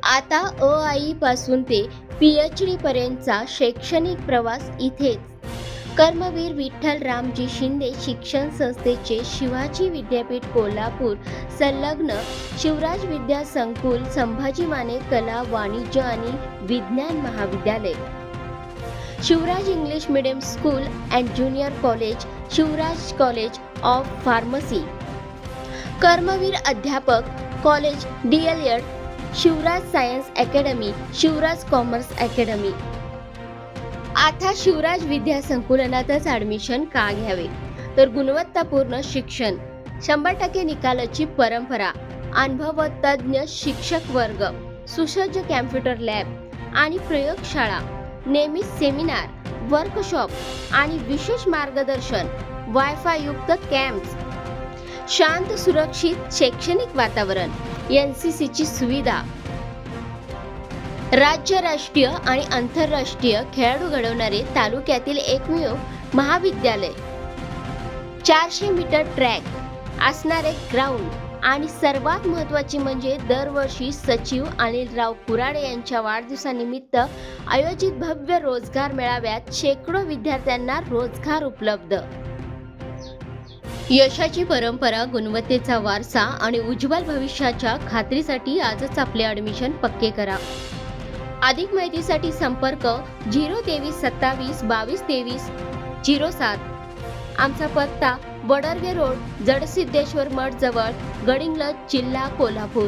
आता अ पासून ते PhD पर्यंतचा शैक्षणिक प्रवास इथेच. कर्मवीर विठ्ठल रामजी शिंदे शिक्षण संस्थेचे शिवाजी विद्यापीठ कोल्हापूर संलग्न शिवराज विद्या संकुल संभाजी माने कला वाणिज्य आणि विज्ञान महाविद्यालय, Shivraj English medium school and junior college, Shivraj college of pharmacy, Karmaveer Adhyapak college DLED, Shivraj science academy, Shivraj commerce academy. आता शिवराज विद्या संकुलनातच ॲडमिशन का घ्यावे? तर गुणवत्तापूर्ण शिक्षण, 100% निकालाची परंपरा, अनुभव तज्ज्ञ शिक्षक वर्ग, सुसज्ज कॅम्प्युटर लॅब आणि प्रयोगशाळा, नेहमी सेमिनार, वर्कशॉप आणि विशेष मार्गदर्शन, वायफाय युक्त कॅम्प्स, शांत सुरक्षित शैक्षणिक वातावरण, NCCची सुविधा, राज्य, राष्ट्रीय आणि आंतरराष्ट्रीय खेळाडू घडवणारे तालुक्यातील एकमेव महाविद्यालय, 400 मीटर ट्रॅक असणारे ग्राउंड आणि सर्वात महत्त्वाचे म्हणजे दरवर्षी सचिव अनिलराव कुराडे यांच्या वाढदिवसानिमित्त आयोजित भव्य रोजगार मेळाव्यात शेकडो विद्यार्थ्यांना रोजगार उपलब्ध. यशाची परंपरा, गुणवत्तेचा वारसा आणि उज्ज्वल भविष्याच्या खात्रीसाठी आजच आपले ॲडमिशन पक्के करा. अधिक माहितीसाठी संपर्क 02327 2223 07. आमचा पत्ता वडरगे रोड, जडसिद्धेश्वर मठ जवळ, गडिंग्लज, जिल्हा कोल्हापूर.